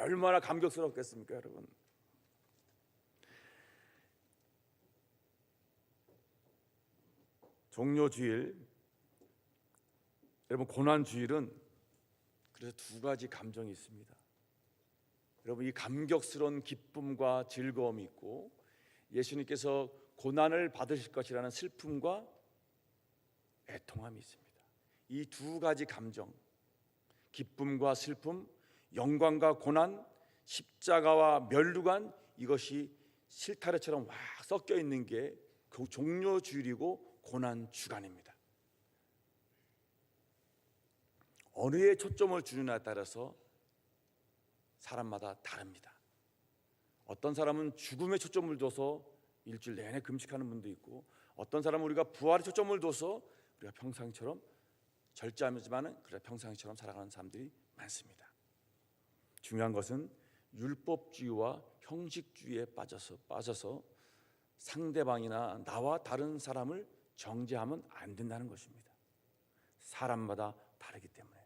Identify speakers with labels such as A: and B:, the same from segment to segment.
A: 얼마나 감격스럽겠습니까, 여러분? 종료주일, 여러분, 고난주일은 그래서 두 가지 감정이 있습니다. 여러분, 이 감격스러운 기쁨과 즐거움이 있고, 예수님께서 고난을 받으실 것이라는 슬픔과 애통함이 있습니다. 이 두 가지 감정, 기쁨과 슬픔, 영광과 고난, 십자가와 멸류관, 이것이 실타래처럼 와 섞여 있는 게 그 종료주일이고 고난주간입니다. 어느에 초점을 두느냐에 따라서 사람마다 다릅니다. 어떤 사람은 죽음에 초점을 둬서 일주일 내내 금식하는 분도 있고, 어떤 사람은 우리가 부활에 초점을 둬서 우리가 평상처럼 절제하지만은 그래 평상처럼 살아가는 사람들이 많습니다. 중요한 것은 율법주의와 형식주의에 빠져서 상대방이나 나와 다른 사람을 정죄하면 안 된다는 것입니다. 사람마다 다르기 때문에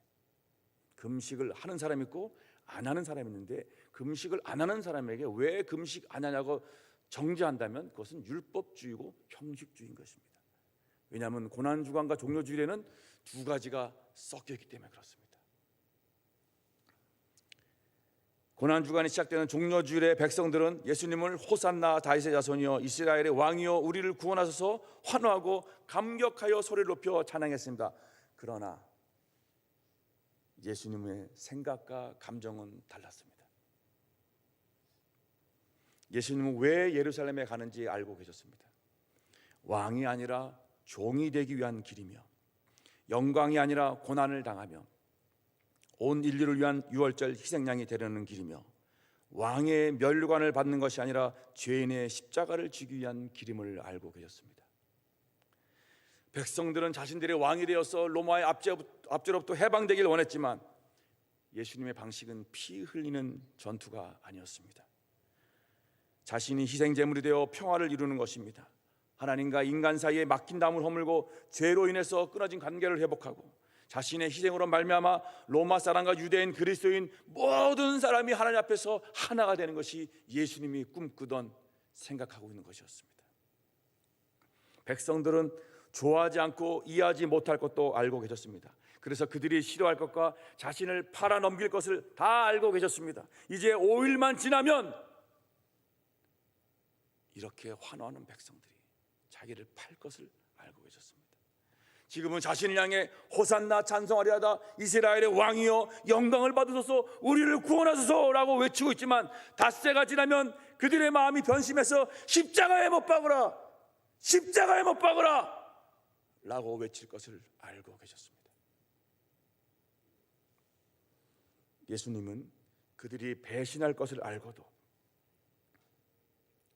A: 금식을 하는 사람이 있고 안 하는 사람이 있는데, 금식을 안 하는 사람에게 왜 금식 안 하냐고 정죄한다면 그것은 율법주의고 형식주의인 것입니다. 왜냐하면 고난주간과 종료주일에는 두 가지가 섞여 있기 때문에 그렇습니다. 고난주간이 시작되는 종료주일에 백성들은 예수님을 호산나 다윗의 자손이여 이스라엘의 왕이여 우리를 구원하소서 환호하고 감격하여 소리를 높여 찬양했습니다. 그러나 예수님의 생각과 감정은 달랐습니다. 예수님은 왜 예루살렘에 가는지 알고 계셨습니다. 왕이 아니라 종이 되기 위한 길이며, 영광이 아니라 고난을 당하며, 온 인류를 위한 유월절 희생양이 되려는 길이며, 왕의 멸류관을 받는 것이 아니라 죄인의 십자가를 지기 위한 길임을 알고 계셨습니다. 백성들은 자신들의 왕이 되어서 로마의 압제로부터 해방되길 원했지만 예수님의 방식은 피 흘리는 전투가 아니었습니다. 자신이 희생제물이 되어 평화를 이루는 것입니다. 하나님과 인간 사이에 막힌 담을 허물고 죄로 인해서 끊어진 관계를 회복하고, 자신의 희생으로 말미암아 로마 사람과 유대인, 그리스도인 모든 사람이 하나님 앞에서 하나가 되는 것이 예수님이 꿈꾸던, 생각하고 있는 것이었습니다. 백성들은 좋아하지 않고 이해하지 못할 것도 알고 계셨습니다. 그래서 그들이 싫어할 것과 자신을 팔아넘길 것을 다 알고 계셨습니다. 이제 5일만 지나면 이렇게 환호하는 백성들이 자기를 팔 것을 알고 계셨습니다. 지금은 자신을 향해 호산나 찬송하리하다 이스라엘의 왕이여 영광을 받으소서 우리를 구원하소서라고 외치고 있지만, 닷새가 지나면 그들의 마음이 변심해서 십자가에 못 박으라, 십자가에 못 박으라 라고 외칠 것을 알고 계셨습니다. 예수님은 그들이 배신할 것을 알고도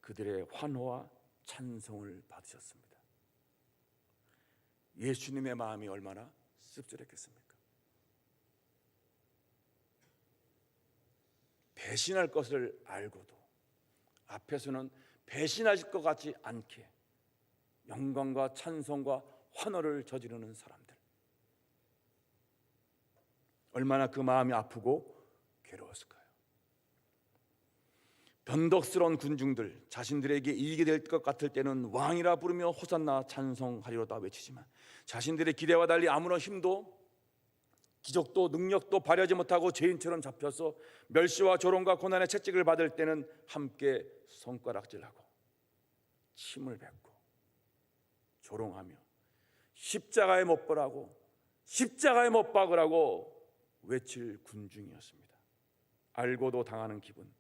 A: 그들의 환호와 찬송을 받으셨습니다. 예수님의 마음이 얼마나 씁쓸했겠습니까? 배신할 것을 알고도 앞에서는 배신하실 것 같지 않게 영광과 찬송과 환호를 저지르는 사람들, 얼마나 그 마음이 아프고 괴로웠을까요? 변덕스러운 군중들, 자신들에게 이익이 될 것 같을 때는 왕이라 부르며 호산나 찬송하리로다 외치지만, 자신들의 기대와 달리 아무런 힘도 기적도 능력도 발휘하지 못하고 죄인처럼 잡혀서 멸시와 조롱과 고난의 채찍을 받을 때는 함께 손가락질하고 침을 뱉고 조롱하며 십자가에 못 박으라고, 십자가에 못 박으라고 외칠 군중이었습니다. 알고도 당하는 기분,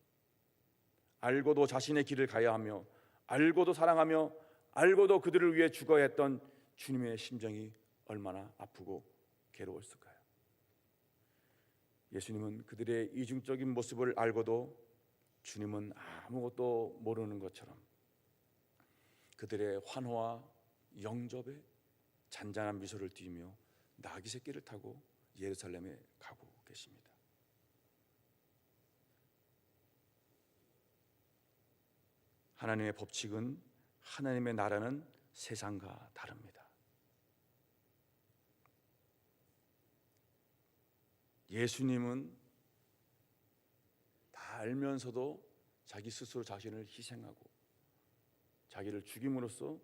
A: 알고도 자신의 길을 가야 하며, 알고도 사랑하며, 알고도 그들을 위해 죽어야 했던 주님의 심정이 얼마나 아프고 괴로웠을까요? 예수님은 그들의 이중적인 모습을 알고도 주님은 아무것도 모르는 것처럼 그들의 환호와 영접에 잔잔한 미소를 띠며 나귀 새끼를 타고 예루살렘에 가고 계십니다. 하나님의 법칙은, 하나님의 나라는 세상과 다릅니다. 예수님은 알면서도 자기 스스로 자신을 희생하고 자기를 죽임으로써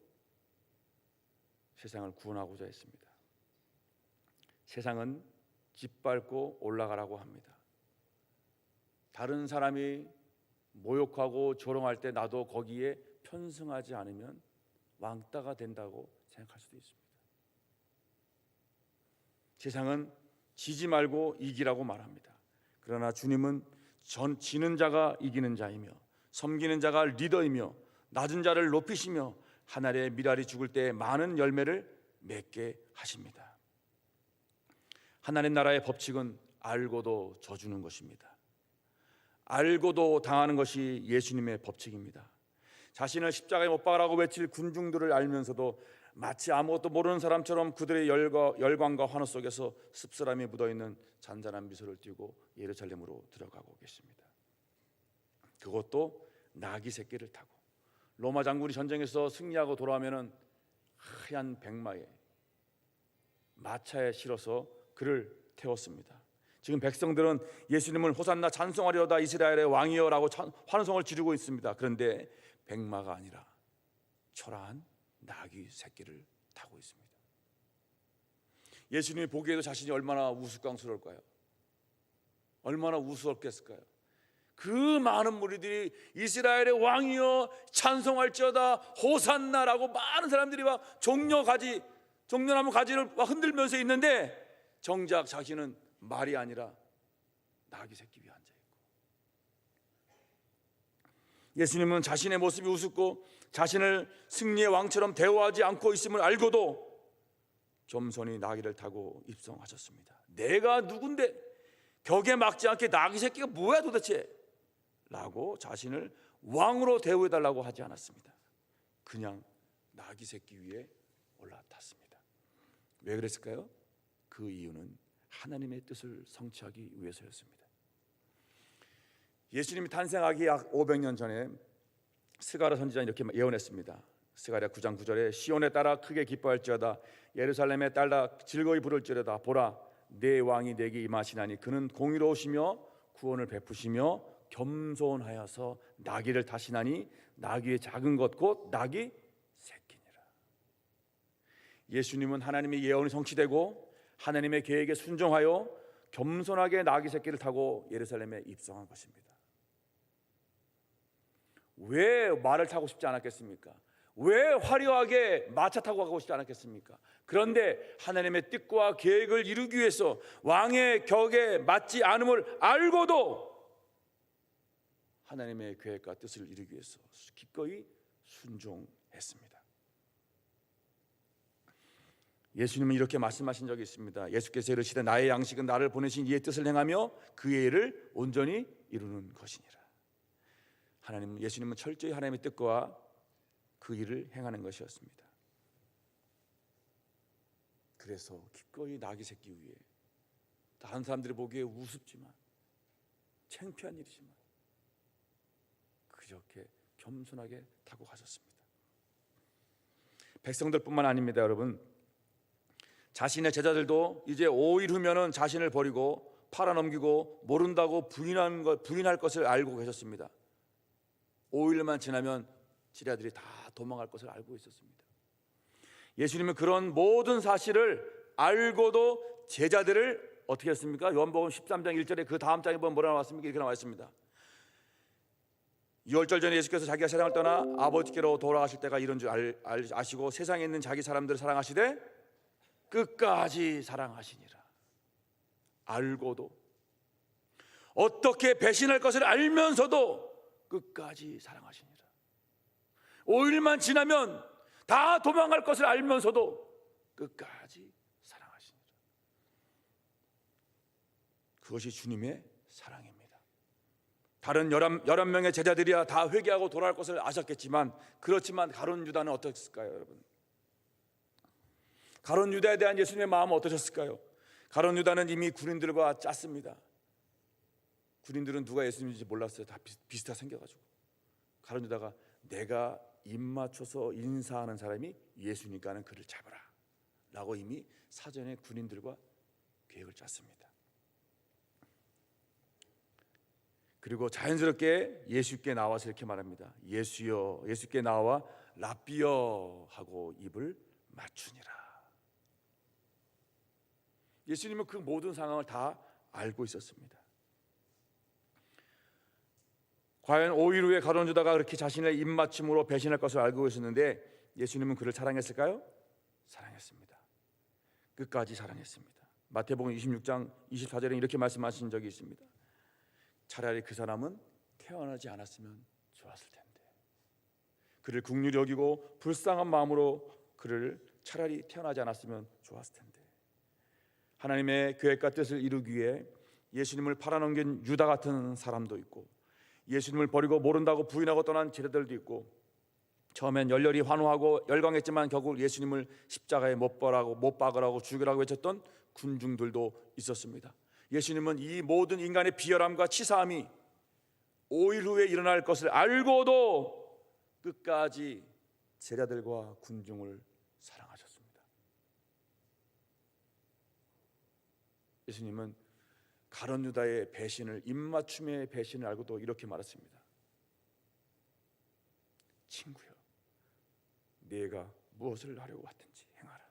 A: 세상을 구원하고자 했습니다. 세상은 짓밟고 올라가라고 합니다. 다른 사람이 모욕하고 조롱할 때 나도 거기에 편승하지 않으면 왕따가 된다고 생각할 수도 있습니다. 세상은 지지 말고 이기라고 말합니다. 그러나 주님은 지는 자가 이기는 자이며 섬기는 자가 리더이며 낮은 자를 높이시며 하늘의 미랄이 죽을 때 많은 열매를 맺게 하십니다. 하나님 나라의 법칙은 알고도 져주는 것입니다. 알고도 당하는 것이 예수님의 법칙입니다. 자신을 십자가에 못 박으라고 외칠 군중들을 알면서도 마치 아무것도 모르는 사람처럼 그들의 열광과 환호 속에서 씁쓸함이 묻어있는 잔잔한 미소를 띠고 예루살렘으로 들어가고 계십니다. 그것도 나귀 새끼를 타고. 로마 장군이 전쟁에서 승리하고 돌아오면은 하얀 백마에 마차에 실어서 그를 태웠습니다. 지금 백성들은 예수님을 호산나 찬송하리로다 이스라엘의 왕이여라고 환호성을 지르고 있습니다. 그런데 백마가 아니라 초라한 나귀 새끼를 타고 있습니다. 예수님이 보기에도 자신이 얼마나 우스꽝스러울까요? 얼마나 우스웠겠을까요? 그 많은 무리들이 이스라엘의 왕이여 찬송할지어다 호산나라고 많은 사람들이 막 종려나무 가지를 흔들면서 있는데 정작 자신은 말이 아니라 나귀 새끼 위에 앉아있고, 예수님은 자신의 모습이 우습고 자신을 승리의 왕처럼 대우하지 않고 있음을 알고도 겸손히 나귀를 타고 입성하셨습니다. 내가 누군데 격에 막지 않게 나귀 새끼가 뭐야 도대체? 라고 자신을 왕으로 대우해달라고 하지 않았습니다. 그냥 나귀 새끼 위에 올라탔습니다. 왜 그랬을까요? 그 이유는 하나님의 뜻을 성취하기 위해서였습니다. 예수님이 탄생하기 약 500년 전에 스가랴 선지자는 이렇게 예언했습니다. 스가랴 9장 9절에 시온에 따라 크게 기뻐할지어다 예루살렘에 따라 즐거이 부를지어다 보라 내 왕이 내게 임하시나니 그는 공의로우시며 구원을 베푸시며 겸손하여서 나귀를 타시나니 나귀의 작은 것 곧 나귀 새끼니라. 예수님은 하나님의 예언이 성취되고 하나님의 계획에 순종하여 겸손하게 나귀 새끼를 타고 예루살렘에 입성한 것입니다. 왜 말을 타고 싶지 않았겠습니까? 왜 화려하게 마차 타고 가고 싶지 않았겠습니까? 그런데 하나님의 뜻과 계획을 이루기 위해서 왕의 격에 맞지 않음을 알고도 하나님의 계획과 뜻을 이루기 위해서 기꺼이 순종했습니다. 예수님은 이렇게 말씀하신 적이 있습니다. 예수께서 이르시되 나의 양식은 나를 보내신 이의 뜻을 행하며 그의 일을 온전히 이루는 것이니라. 예수님은 철저히 하나님의 뜻과 그 일을 행하는 것이었습니다. 그래서 기꺼이 나귀 새끼 위에 다른 사람들이 보기에 우습지만 창피한 일이지만 그렇게 겸손하게 타고 가셨습니다. 백성들뿐만 아닙니다, 여러분. 자신의 제자들도 이제 5일 후면은 자신을 버리고 팔아넘기고 모른다고 부인할 것을 알고 계셨습니다. 5일만 지나면 제자들이 다 도망갈 것을 알고 있었습니다. 예수님은 그런 모든 사실을 알고도 제자들을 어떻게 했습니까? 요한복음 13장 1절에 그 다음 장에 보면 뭐라 나왔습니까? 이렇게 나와 있습니다. 유월절 전에 예수께서 자기가 세상을 떠나 아버지께로 돌아가실 때가 이런 줄 아시고 세상에 있는 자기 사람들을 사랑하시되 끝까지 사랑하시니라. 알고도 어떻게 배신할 것을 알면서도 끝까지 사랑하시니라. 5일만 지나면 다 도망갈 것을 알면서도 끝까지 사랑하시니라. 그것이 주님의 사랑입니다. 다른 11명의 제자들이야 다 회개하고 돌아갈 것을 아셨겠지만 그렇지만 가룟 유다는 어떻을까요, 여러분? 가룟 유다에 대한 예수님의 마음은 어떠셨을까요? 가룟 유다는 이미 군인들과 짰습니다. 군인들은 누가 예수님인지 몰랐어요. 다 비슷하게 생겨가지고. 가룟 유다가 내가 입 맞춰서 인사하는 사람이 예수니까는 그를 잡아라 라고 이미 사전에 군인들과 계획을 짰습니다. 그리고 자연스럽게 예수께 나와서 이렇게 말합니다. 예수여, 예수께 나와 랍비여 하고 입을 맞추니라. 예수님은 그 모든 상황을 다 알고 있었습니다. 과연 5일 후에 가룟 유다가 그렇게 자신의 입맞춤으로 배신할 것을 알고 있었는데 예수님은 그를 사랑했을까요? 사랑했습니다. 끝까지 사랑했습니다. 마태복음 26장 24절에 이렇게 말씀하신 적이 있습니다. 차라리 그 사람은 태어나지 않았으면 좋았을 텐데, 그를 긍휼히 여기고 불쌍한 마음으로 그를 차라리 태어나지 않았으면 좋았을 텐데, 하나님의 계획과 뜻을 이루기 위해 예수님을 팔아넘긴 유다 같은 사람도 있고, 예수님을 버리고 모른다고 부인하고 떠난 제자들도 있고, 처음엔 열렬히 환호하고 열광했지만 결국 예수님을 십자가에 못 박으라고 죽이라고 외쳤던 군중들도 있었습니다. 예수님은 이 모든 인간의 비열함과 치사함이 5일 후에 일어날 것을 알고도 끝까지 제자들과 군중을 사랑하셨습니다. 예수님은 가룟 유다의 배신을, 입맞춤의 배신을 알고도 이렇게 말했습니다. 친구여, 네가 무엇을 하려고 왔든지 행하라.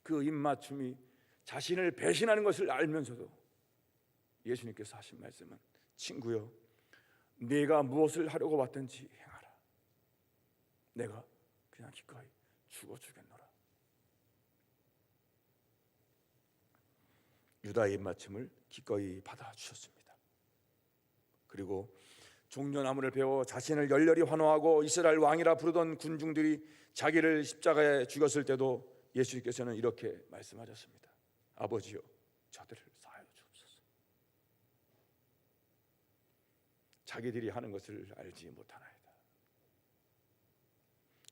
A: 그 입맞춤이 자신을 배신하는 것을 알면서도 예수님께서 하신 말씀은 친구여, 네가 무엇을 하려고 왔든지 행하라. 내가 그냥 기꺼이 죽어주겠노라. 유다의 입맞춤을 기꺼이 받아주셨습니다. 그리고 종려나무를 베어 자신을 열렬히 환호하고 이스라엘 왕이라 부르던 군중들이 자기를 십자가에 죽였을 때도 예수님께서는 이렇게 말씀하셨습니다. 아버지여, 저들을 사하여 주옵소서. 자기들이 하는 것을 알지 못하나이다.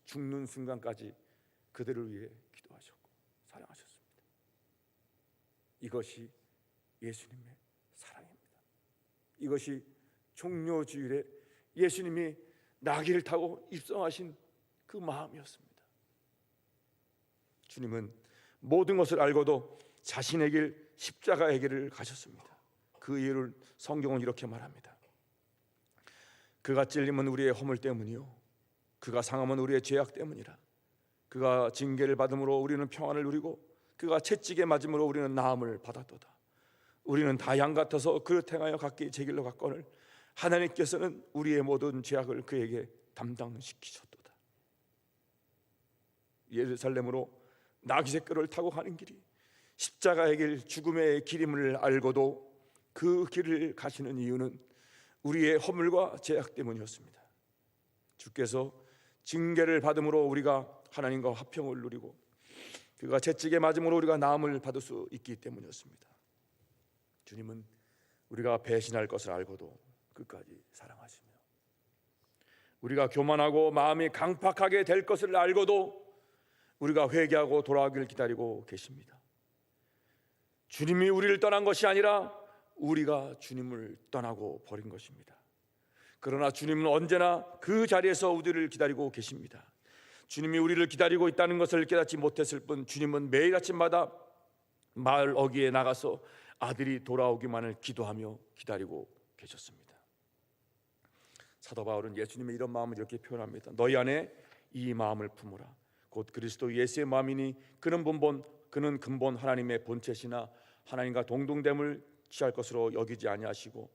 A: 죽는 순간까지 그들을 위해 기도하셨고 사랑하셨습니다. 이것이 예수님의 사랑입니다. 이것이 종료주일에 예수님이 나귀를 타고 입성하신 그 마음이었습니다. 주님은 모든 것을 알고도 자신의 길, 십자가의 길을 가셨습니다. 그 이유를 성경은 이렇게 말합니다. 그가 찔림은 우리의 허물 때문이요 그가 상함은 우리의 죄악 때문이라. 그가 징계를 받음으로 우리는 평안을 누리고 그가 채찍에 맞음으로 우리는 나음을 받았도다. 우리는 다 양 같아서 그릇 행하여 각기 제 길로 갔거늘 하나님께서는 우리의 모든 죄악을 그에게 담당시키셨도다. 예루살렘으로 나귀새끼를 타고 가는 길이 십자가의 길, 죽음의 길임을 알고도 그 길을 가시는 이유는 우리의 허물과 죄악 때문이었습니다. 주께서 징계를 받음으로 우리가 하나님과 화평을 누리고 그가 채찍에 맞음으로 우리가 나음을 받을 수 있기 때문이었습니다. 주님은 우리가 배신할 것을 알고도 끝까지 사랑하시며, 우리가 교만하고 마음이 강팍하게 될 것을 알고도 우리가 회개하고 돌아오기를 기다리고 계십니다. 주님이 우리를 떠난 것이 아니라 우리가 주님을 떠나고 버린 것입니다. 그러나 주님은 언제나 그 자리에서 우리를 기다리고 계십니다. 주님이 우리를 기다리고 있다는 것을 깨닫지 못했을 뿐 주님은 매일 아침마다 마을 어귀에 나가서 아들이 돌아오기만을 기도하며 기다리고 계셨습니다. 사도 바울은 예수님의 이런 마음을 이렇게 표현합니다. 너희 안에 이 마음을 품으라. 곧 그리스도 예수의 마음이니 그는 근본 하나님의 본체시나 하나님과 동등됨을 취할 것으로 여기지 아니하시고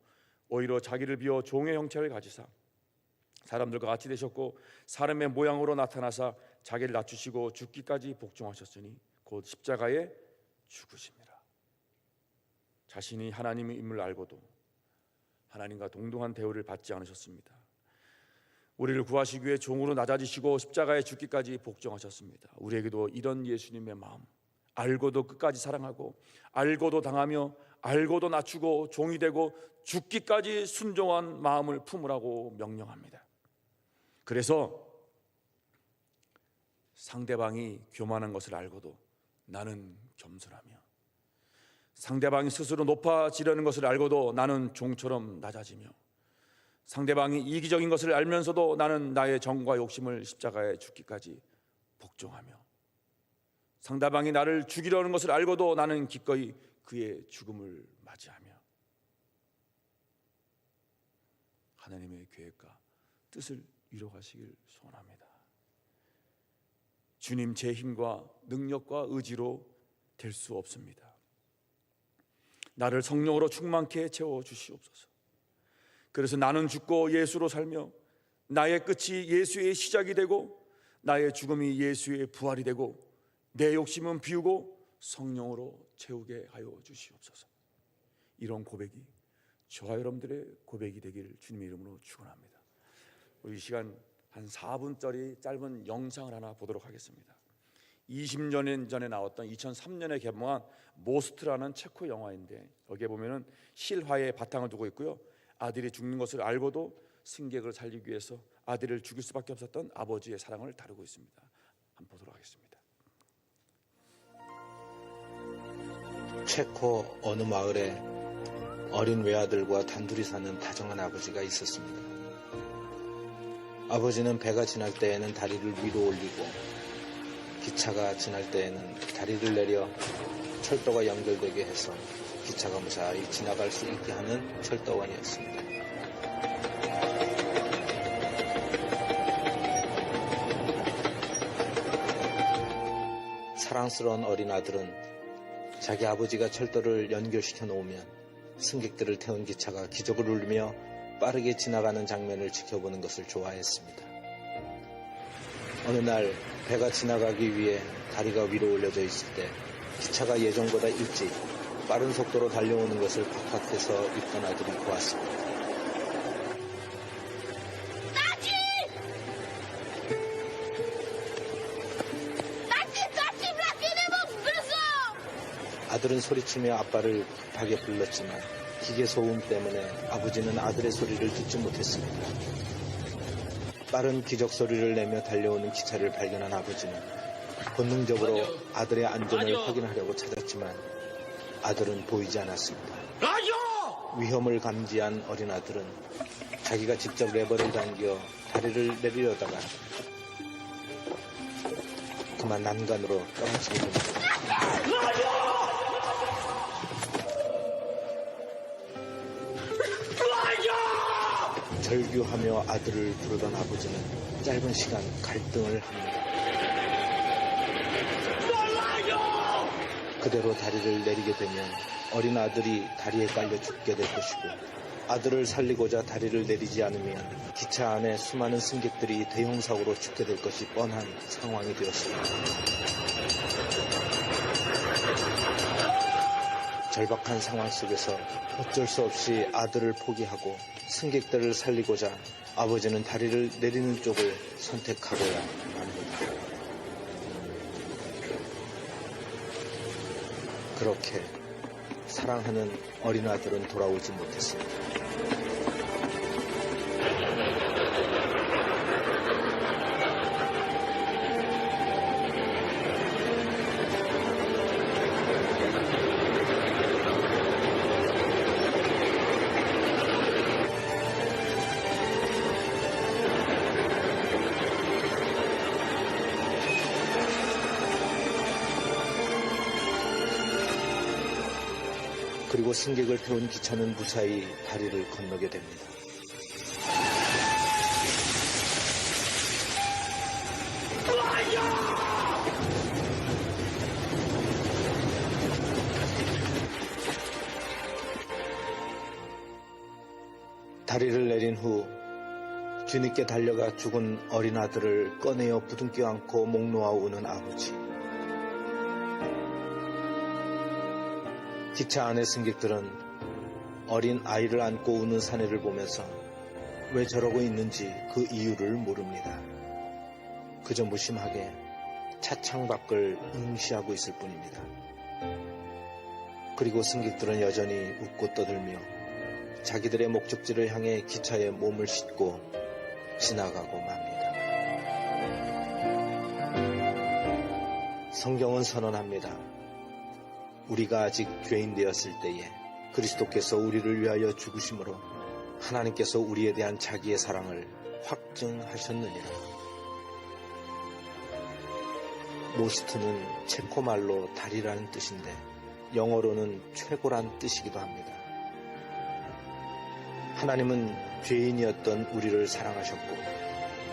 A: 오히려 자기를 비워 종의 형체를 가지사 사람들과 같이 되셨고 사람의 모양으로 나타나사 자기를 낮추시고 죽기까지 복종하셨으니 곧 십자가에 죽으심이라. 자신이 하나님임을 알고도 하나님과 동등한 대우를 받지 않으셨습니다. 우리를 구하시기 위해 종으로 낮아지시고 십자가에 죽기까지 복종하셨습니다. 우리에게도 이런 예수님의 마음, 알고도 끝까지 사랑하고 알고도 당하며 알고도 낮추고 종이 되고 죽기까지 순종한 마음을 품으라고 명령합니다. 그래서 상대방이 교만한 것을 알고도 나는 겸손하며, 상대방이 스스로 높아지려는 것을 알고도 나는 종처럼 낮아지며, 상대방이 이기적인 것을 알면서도 나는 나의 정과 욕심을 십자가에 죽기까지 복종하며, 상대방이 나를 죽이려는 것을 알고도 나는 기꺼이 그의 죽음을 맞이하며, 맞이하며 하나님의 계획과 뜻을 이루어가시길 소원합니다. 주님, 제 힘과 능력과 의지로 될 수 없습니다. 나를 성령으로 충만케 채워주시옵소서. 그래서 나는 죽고 예수로 살며 나의 끝이 예수의 시작이 되고 나의 죽음이 예수의 부활이 되고 내 욕심은 비우고 성령으로 채우게 하여 주시옵소서. 이런 고백이 저와 여러분들의 고백이 되길 주님의 이름으로 축원합니다. 우리 이 시간 한 4분짜리 짧은 영상을 하나 보도록 하겠습니다. 20년 전에 나왔던 2003년에 개봉한 모스트라는 체코 영화인데, 여기에 보면은 실화의 바탕을 두고 있고요. 아들이 죽는 것을 알고도 승객을 살리기 위해서 아들을 죽일 수밖에 없었던 아버지의 사랑을 다루고 있습니다. 한번 보도록 하겠습니다.
B: 체코 어느 마을에 어린 외아들과 단둘이 사는 다정한 아버지가 있었습니다. 아버지는 배가 지날 때에는 다리를 위로 올리고 기차가 지날 때에는 다리를 내려 철도가 연결되게 해서 기차가 무사히 지나갈 수 있게 하는 철도원이었습니다. 사랑스러운 어린 아들은 자기 아버지가 철도를 연결시켜 놓으면 승객들을 태운 기차가 기적을 울리며 빠르게 지나가는 장면을 지켜보는 것을 좋아했습니다. 어느 날 배가 지나가기 위해 다리가 위로 올려져 있을 때 기차가 예정보다 일찍 빠른 속도로 달려오는 것을 바깥에서 있던 아들이 보았습니다. 아들은 소리치며 아빠를 급하게 불렀지만 기계 소음 때문에 아버지는 아들의 소리를 듣지 못했습니다. 빠른 기적 소리를 내며 달려오는 기차를 발견한 아버지는 본능적으로 아들의 안전을 확인하려고 찾았지만 아들은 보이지 않았습니다. 위험을 감지한 어린 아들은 자기가 직접 레버를 당겨 다리를 내리려다가 그만 난간으로 떨어지게 됩니다. 절규하며 아들을 부르던 아버지는 짧은 시간 갈등을 합니다. 그대로 다리를 내리게 되면 어린 아들이 다리에 깔려 죽게 될 것이고, 아들을 살리고자 다리를 내리지 않으면 기차 안에 수많은 승객들이 대형사고로 죽게 될 것이 뻔한 상황이 되었습니다. 절박한 상황 속에서 어쩔 수 없이 아들을 포기하고 승객들을 살리고자 아버지는 다리를 내리는 쪽을 선택하고야 합니다. 그렇게 사랑하는 어린 아들은 돌아오지 못했습니다. 그리고 승객을 태운 기차는 무사히 다리를 건너게 됩니다. 다리를 내린 후 뒤늦게 달려가 죽은 어린 아들을 꺼내어 부둥켜 안고 목 놓아 우는 아버지. 기차 안의 승객들은 어린 아이를 안고 우는 사내를 보면서 왜 저러고 있는지 그 이유를 모릅니다. 그저 무심하게 차창 밖을 응시하고 있을 뿐입니다. 그리고 승객들은 여전히 웃고 떠들며 자기들의 목적지를 향해 기차에 몸을 싣고 지나가고 맙니다. 성경은 선언합니다. 우리가 아직 죄인 되었을 때에 그리스도께서 우리를 위하여 죽으심으로 하나님께서 우리에 대한 자기의 사랑을 확증하셨느니라. 모스트는 체코말로 다리라는 뜻인데 영어로는 최고란 뜻이기도 합니다. 하나님은 죄인이었던 우리를 사랑하셨고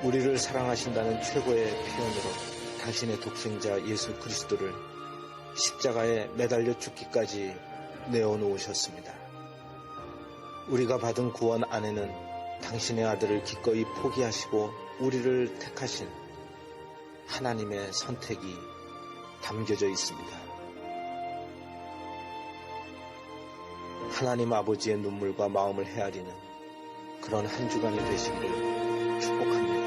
B: 우리를 사랑하신다는 최고의 표현으로 당신의 독생자 예수 그리스도를 십자가에 매달려 죽기까지 내어놓으셨습니다. 우리가 받은 구원 안에는 당신의 아들을 기꺼이 포기하시고 우리를 택하신 하나님의 선택이 담겨져 있습니다. 하나님 아버지의 눈물과 마음을 헤아리는 그런 한 주간이 되시기를 축복합니다.